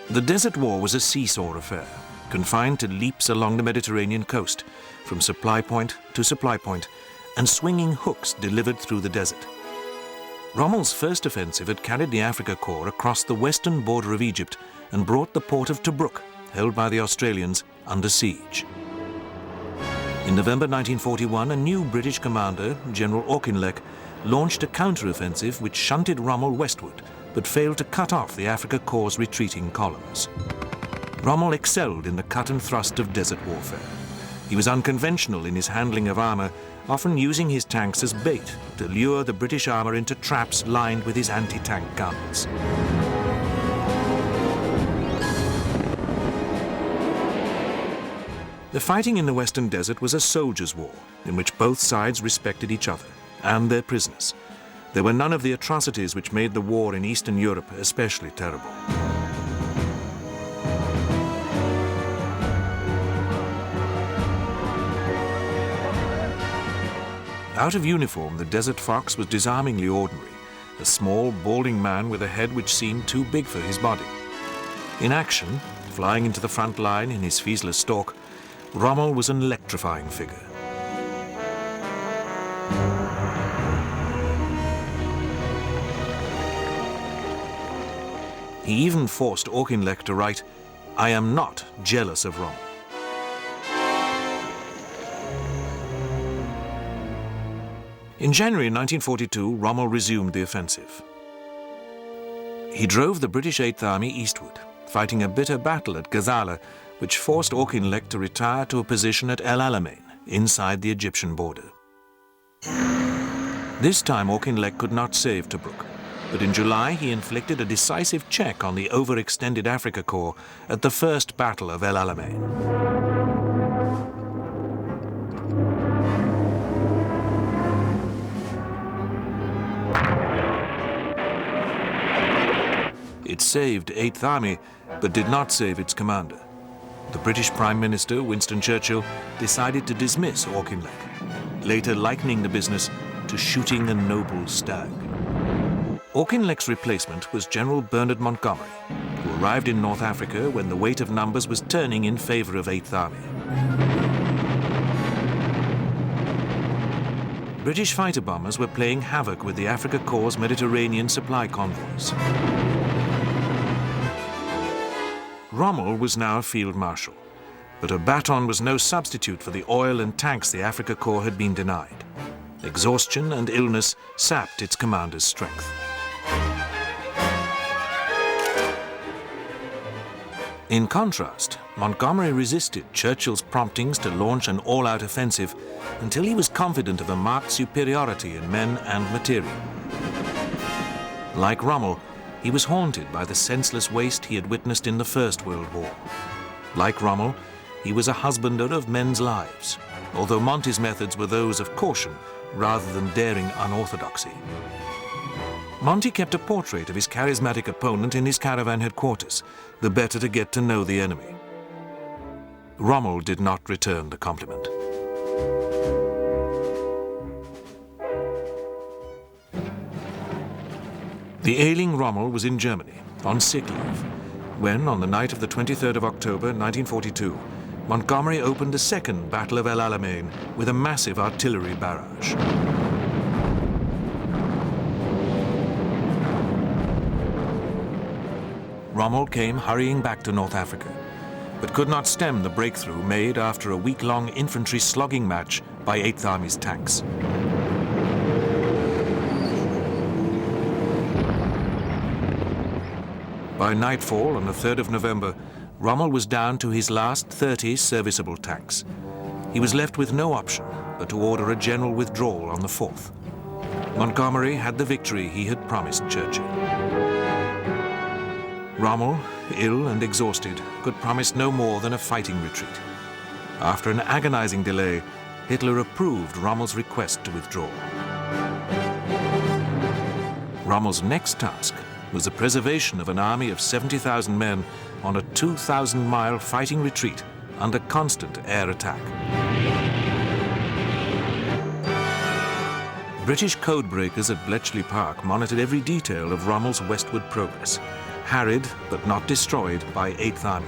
The Desert War was a seesaw affair, confined to leaps along the Mediterranean coast, from supply point to supply point, and swinging hooks delivered through the desert. Rommel's first offensive had carried the Afrika Korps across the western border of Egypt and brought the port of Tobruk, held by the Australians, under siege. In November 1941, a new British commander, General Auchinleck, launched a counter-offensive which shunted Rommel westward, but failed to cut off the Afrika Korps' retreating columns. Rommel excelled in the cut and thrust of desert warfare. He was unconventional in his handling of armor, often using his tanks as bait to lure the British armor into traps lined with his anti-tank guns. The fighting in the Western Desert was a soldiers' war, in which both sides respected each other and their prisoners. There were none of the atrocities which made the war in Eastern Europe especially terrible. Out of uniform, the Desert Fox was disarmingly ordinary, a small, balding man with a head which seemed too big for his body. In action, flying into the front line in his Fieseler Stork, Rommel was an electrifying figure. He even forced Auchinleck to write, "I am not jealous of Rommel." In January 1942, Rommel resumed the offensive. He drove the British Eighth Army eastward, fighting a bitter battle at Gazala, which forced Auchinleck to retire to a position at El Alamein, inside the Egyptian border. This time Auchinleck could not save Tobruk, but in July he inflicted a decisive check on the overextended Afrika Korps at the First Battle of El Alamein. It saved Eighth Army, but did not save its commander. The British Prime Minister, Winston Churchill, decided to dismiss Auchinleck, later likening the business to shooting a noble stag. Auchinleck's replacement was General Bernard Montgomery, who arrived in North Africa when the weight of numbers was turning in favor of Eighth Army. British fighter bombers were playing havoc with the Afrika Korps' Mediterranean supply convoys. Rommel was now a field marshal, but a baton was no substitute for the oil and tanks the Afrika Korps had been denied. Exhaustion and illness sapped its commander's strength. In contrast, Montgomery resisted Churchill's promptings to launch an all-out offensive until he was confident of a marked superiority in men and material. Like Rommel, he was haunted by the senseless waste he had witnessed in the First World War. Like Rommel, he was a husbander of men's lives, although Monty's methods were those of caution rather than daring unorthodoxy. Monty kept a portrait of his charismatic opponent in his caravan headquarters, the better to get to know the enemy. Rommel did not return the compliment. The ailing Rommel was in Germany, on sick leave, when, on the night of the 23rd of October 1942, Montgomery opened the second Battle of El Alamein with a massive artillery barrage. Rommel came hurrying back to North Africa, but could not stem the breakthrough made after a week-long infantry slogging match by Eighth Army's tanks. By nightfall on the 3rd of November, Rommel was down to his last 30 serviceable tanks. He was left with no option but to order a general withdrawal on the 4th. Montgomery had the victory he had promised Churchill. Rommel, ill and exhausted, could promise no more than a fighting retreat. After an agonizing delay, Hitler approved Rommel's request to withdraw. Rommel's next task was the preservation of an army of 70,000 men on a 2,000-mile fighting retreat under constant air attack. British codebreakers at Bletchley Park monitored every detail of Rommel's westward progress, harried but not destroyed by 8th Army.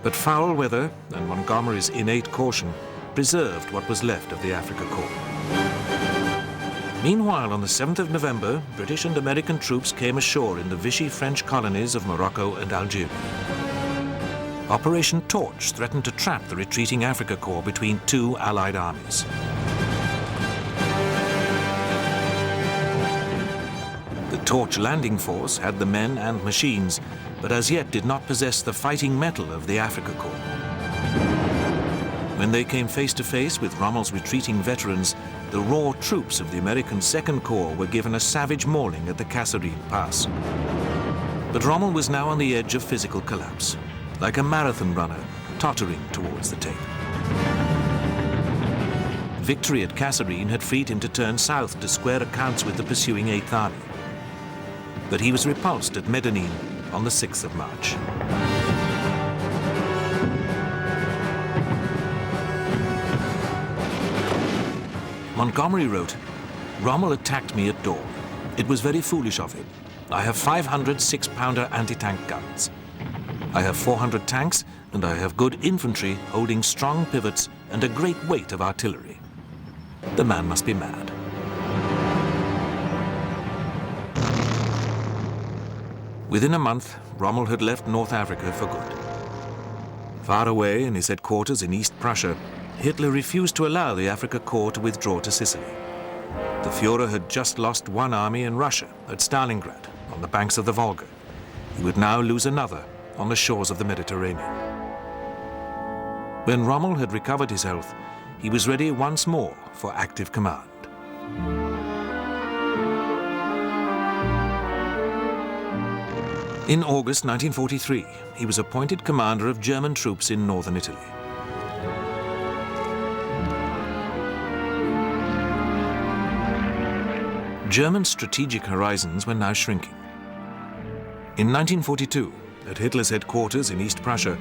But foul weather and Montgomery's innate caution preserved what was left of the Afrika Korps. Meanwhile, on the 7th of November, British and American troops came ashore in the Vichy French colonies of Morocco and Algeria. Operation Torch threatened to trap the retreating Afrika Korps between two Allied armies. The Torch landing force had the men and machines, but as yet did not possess the fighting mettle of the Afrika Korps. When they came face to face with Rommel's retreating veterans, the raw troops of the American Second Corps were given a savage mauling at the Kasserine Pass. But Rommel was now on the edge of physical collapse, like a marathon runner tottering towards the tape. Victory at Kasserine had freed him to turn south to square accounts with the pursuing 8th Army. But he was repulsed at Medellin on the 6th of March. Montgomery wrote, "Rommel attacked me at dawn. It was very foolish of him. I have 500 6-pounder anti-tank guns. I have 400 tanks, and I have good infantry holding strong pivots and a great weight of artillery. The man must be mad." Within a month, Rommel had left North Africa for good. Far away in his headquarters in East Prussia, Hitler refused to allow the Afrika Korps to withdraw to Sicily. The Führer had just lost one army in Russia, at Stalingrad, on the banks of the Volga. He would now lose another on the shores of the Mediterranean. When Rommel had recovered his health, he was ready once more for active command. In August 1943, he was appointed commander of German troops in northern Italy. German strategic horizons were now shrinking. In 1942, at Hitler's headquarters in East Prussia,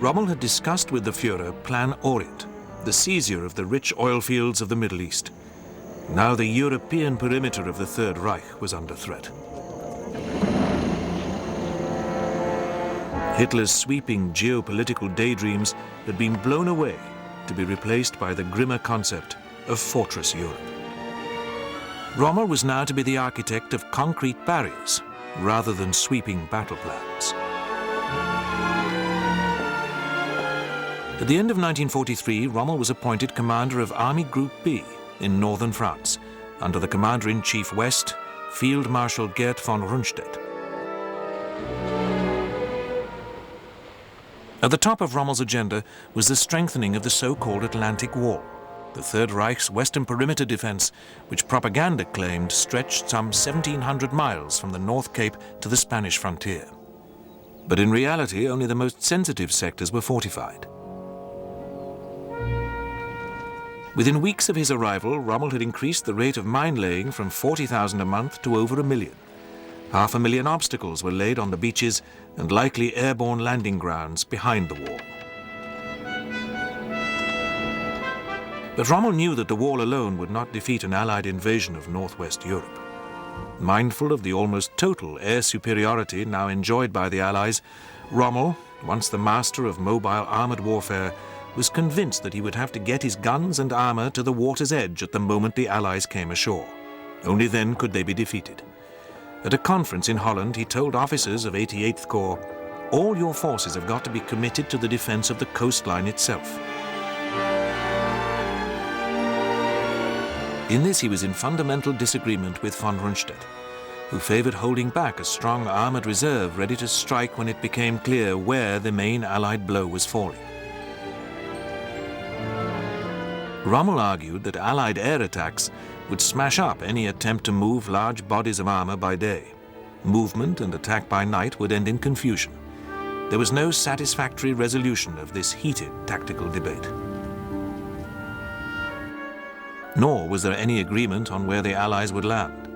Rommel had discussed with the Führer Plan Orient, the seizure of the rich oil fields of the Middle East. Now the European perimeter of the Third Reich was under threat. Hitler's sweeping geopolitical daydreams had been blown away to be replaced by the grimmer concept of Fortress Europe. Rommel was now to be the architect of concrete barriers rather than sweeping battle plans. At the end of 1943, Rommel was appointed commander of Army Group B in northern France, under the Commander-in-Chief West, Field Marshal Gerd von Rundstedt. At the top of Rommel's agenda was the strengthening of the so-called Atlantic Wall, the Third Reich's western perimeter defense, which propaganda claimed stretched some 1,700 miles from the North Cape to the Spanish frontier. But in reality, only the most sensitive sectors were fortified. Within weeks of his arrival, Rommel had increased the rate of mine-laying from 40,000 a month to over 1 million. 500,000 obstacles were laid on the beaches and likely airborne landing grounds behind the wall. But Rommel knew that the wall alone would not defeat an Allied invasion of northwest Europe. Mindful of the almost total air superiority now enjoyed by the Allies, Rommel, once the master of mobile armored warfare, was convinced that he would have to get his guns and armor to the water's edge at the moment the Allies came ashore. Only then could they be defeated. At a conference in Holland, he told officers of 88th Corps, "All your forces have got to be committed to the defense of the coastline itself." In this, he was in fundamental disagreement with von Rundstedt, who favored holding back a strong armored reserve ready to strike when it became clear where the main Allied blow was falling. Rommel argued that Allied air attacks would smash up any attempt to move large bodies of armor by day. Movement and attack by night would end in confusion. There was no satisfactory resolution of this heated tactical debate. Nor was there any agreement on where the Allies would land.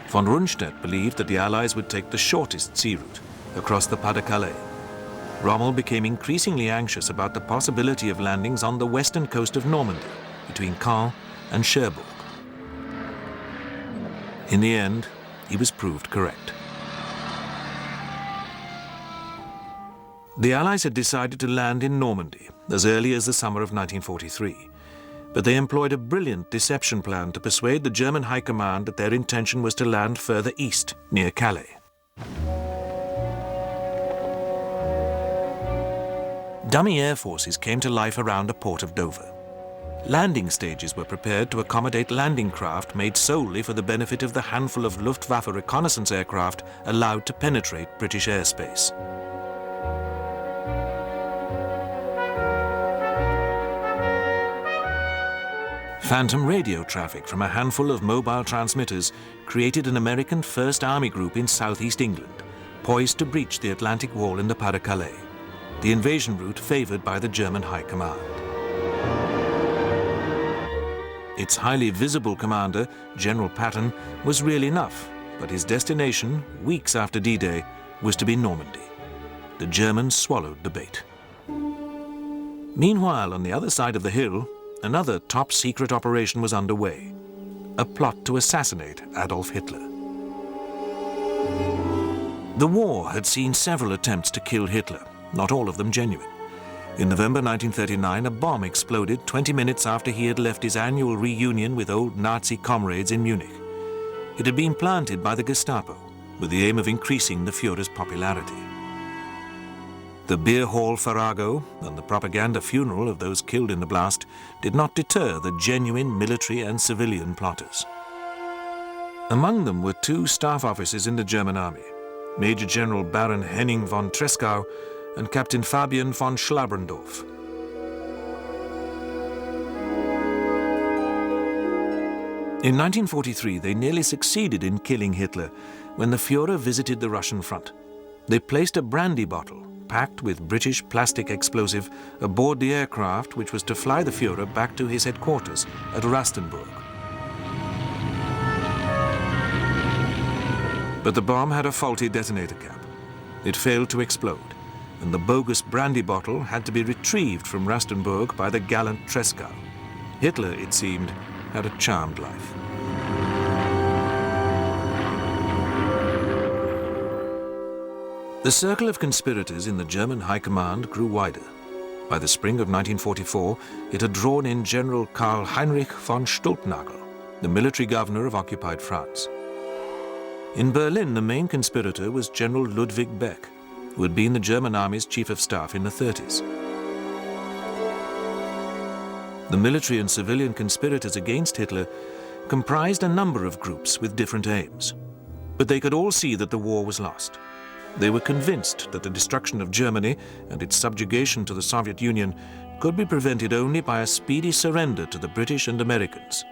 Von Rundstedt believed that the Allies would take the shortest sea route, across the Pas-de-Calais. Rommel became increasingly anxious about the possibility of landings on the western coast of Normandy, between Caen and Cherbourg. In the end, he was proved correct. The Allies had decided to land in Normandy as early as the summer of 1943, but they employed a brilliant deception plan to persuade the German High Command that their intention was to land further east, near Calais. Dummy air forces came to life around the port of Dover. Landing stages were prepared to accommodate landing craft made solely for the benefit of the handful of Luftwaffe reconnaissance aircraft allowed to penetrate British airspace. Phantom radio traffic from a handful of mobile transmitters created an American First Army Group in southeast England, poised to breach the Atlantic Wall in the Pas-de-Calais, the invasion route favored by the German High Command. Its highly visible commander, General Patton, was real enough, but his destination, weeks after D-Day, was to be Normandy. The Germans swallowed the bait. Meanwhile, on the other side of the hill, another top-secret operation was underway, a plot to assassinate Adolf Hitler. The war had seen several attempts to kill Hitler, not all of them genuine. In November 1939, a bomb exploded 20 minutes after he had left his annual reunion with old Nazi comrades in Munich. It had been planted by the Gestapo, with the aim of increasing the Führer's popularity. The beer hall farrago and the propaganda funeral of those killed in the blast did not deter the genuine military and civilian plotters. Among them were two staff officers in the German army, Major General Baron Henning von Tresckow and Captain Fabian von Schlabrendorf. In 1943, they nearly succeeded in killing Hitler when the Führer visited the Russian front. They placed a brandy bottle, packed with British plastic explosive, aboard the aircraft which was to fly the Führer back to his headquarters at Rastenburg. But the bomb had a faulty detonator cap. It failed to explode, and the bogus brandy bottle had to be retrieved from Rastenburg by the gallant Tresckow. Hitler, it seemed, had a charmed life. The circle of conspirators in the German High Command grew wider. By the spring of 1944, it had drawn in General Karl Heinrich von Stulpnagel, the military governor of occupied France. In Berlin, the main conspirator was General Ludwig Beck, who had been the German Army's chief of staff in the 30s. The military and civilian conspirators against Hitler comprised a number of groups with different aims, but they could all see that the war was lost. They were convinced that the destruction of Germany and its subjugation to the Soviet Union could be prevented only by a speedy surrender to the British and Americans.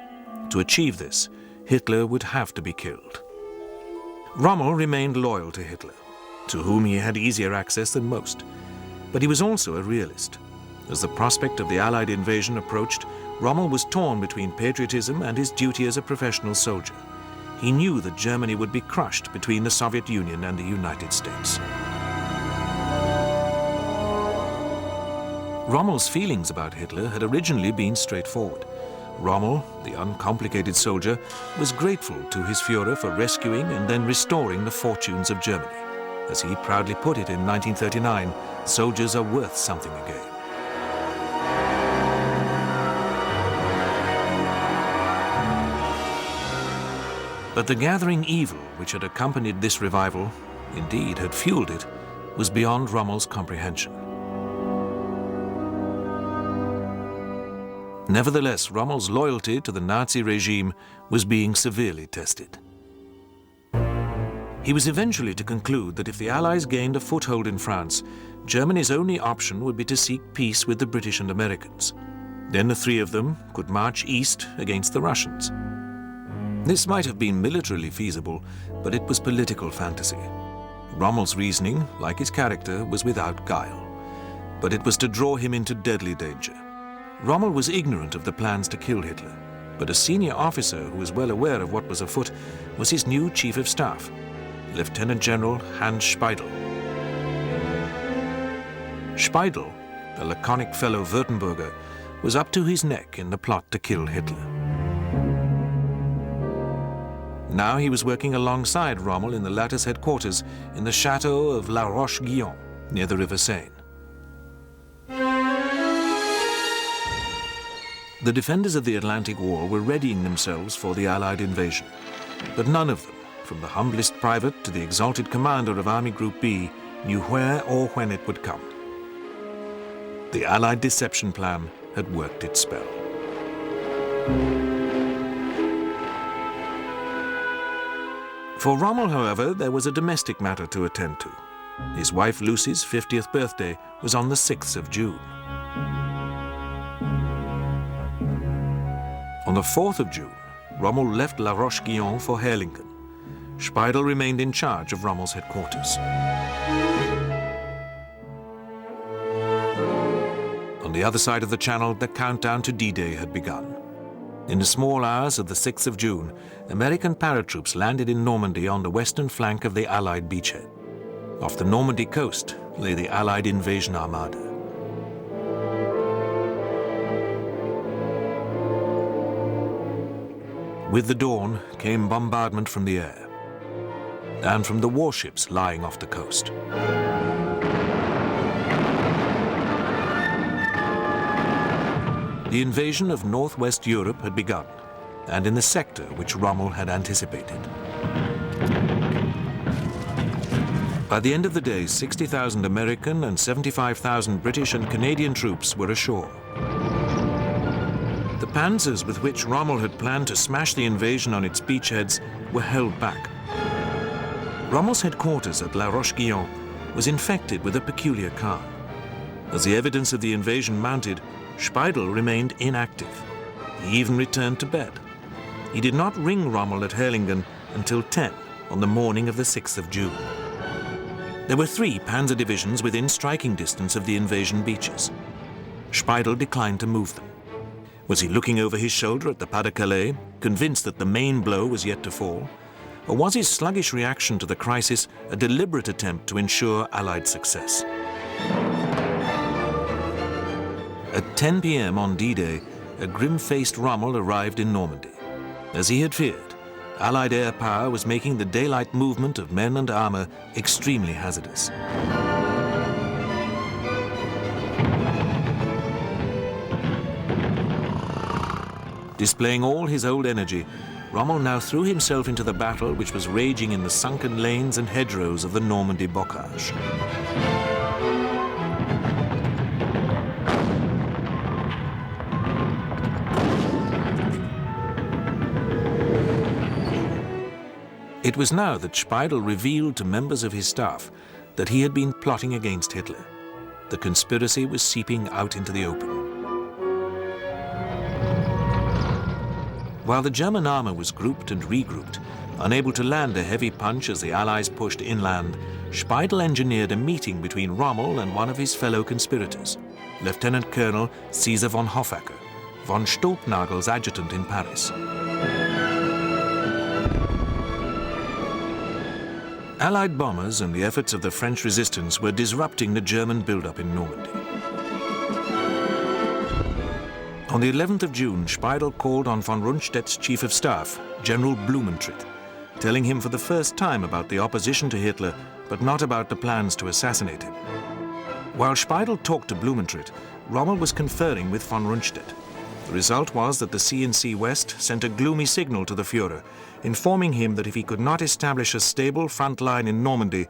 To achieve this, Hitler would have to be killed. Rommel remained loyal to Hitler, to whom he had easier access than most, but he was also a realist. As the prospect of the Allied invasion approached, Rommel was torn between patriotism and his duty as a professional soldier. He knew that Germany would be crushed between the Soviet Union and the United States. Rommel's feelings about Hitler had originally been straightforward. Rommel, the uncomplicated soldier, was grateful to his Führer for rescuing and then restoring the fortunes of Germany. As he proudly put it in 1939, soldiers are worth something again. But the gathering evil which had accompanied this revival, indeed had fueled it, was beyond Rommel's comprehension. Nevertheless, Rommel's loyalty to the Nazi regime was being severely tested. He was eventually to conclude that if the Allies gained a foothold in France, Germany's only option would be to seek peace with the British and Americans. Then the three of them could march east against the Russians. This might have been militarily feasible, but it was political fantasy. Rommel's reasoning, like his character, was without guile, but it was to draw him into deadly danger. Rommel was ignorant of the plans to kill Hitler, but a senior officer who was well aware of what was afoot was his new chief of staff, Lieutenant General Hans Speidel. Speidel, a laconic fellow Württemberger, was up to his neck in the plot to kill Hitler. Now he was working alongside Rommel in the latter's headquarters in the chateau of La Roche-Guyon, near the River Seine. The defenders of the Atlantic Wall were readying themselves for the Allied invasion, but none of them, from the humblest private to the exalted commander of Army Group B, knew where or when it would come. The Allied deception plan had worked its spell. For Rommel, however, there was a domestic matter to attend to. His wife Lucy's 50th birthday was on the 6th of June. On the 4th of June, Rommel left La Roche-Guyon for Herlingen. Speidel remained in charge of Rommel's headquarters. On the other side of the Channel, the countdown to D-Day had begun. In the small hours of the 6th of June, American paratroops landed in Normandy on the western flank of the Allied beachhead. Off the Normandy coast lay the Allied invasion armada. With the dawn came bombardment from the air and from the warships lying off the coast. The invasion of northwest Europe had begun, and in the sector which Rommel had anticipated. By the end of the day, 60,000 American and 75,000 British and Canadian troops were ashore. The panzers with which Rommel had planned to smash the invasion on its beachheads were held back. Rommel's headquarters at La Roche-Guyon was infected with a peculiar calm. As the evidence of the invasion mounted, Speidel remained inactive. He even returned to bed. He did not ring Rommel at Herlingen until 10 on the morning of the 6th of June. There were 3 panzer divisions within striking distance of the invasion beaches. Speidel declined to move them. Was he looking over his shoulder at the Pas-de-Calais, convinced that the main blow was yet to fall? Or was his sluggish reaction to the crisis a deliberate attempt to ensure Allied success? At 10 p.m. on D-Day, a grim-faced Rommel arrived in Normandy. As he had feared, Allied air power was making the daylight movement of men and armor extremely hazardous. Displaying all his old energy, Rommel now threw himself into the battle which was raging in the sunken lanes and hedgerows of the Normandy bocage. It was now that Speidel revealed to members of his staff that he had been plotting against Hitler. The conspiracy was seeping out into the open. While the German armor was grouped and regrouped, unable to land a heavy punch as the Allies pushed inland, Speidel engineered a meeting between Rommel and one of his fellow conspirators, Lieutenant Colonel Caesar von Hoffacker, von Stulpnagel's adjutant in Paris. Allied bombers and the efforts of the French resistance were disrupting the German buildup in Normandy. On the 11th of June, Speidel called on von Rundstedt's chief of staff, General Blumentritt, telling him for the first time about the opposition to Hitler, but not about the plans to assassinate him. While Speidel talked to Blumentritt, Rommel was conferring with von Rundstedt. The result was that the CNC West sent a gloomy signal to the Führer, informing him that if he could not establish a stable front line in Normandy,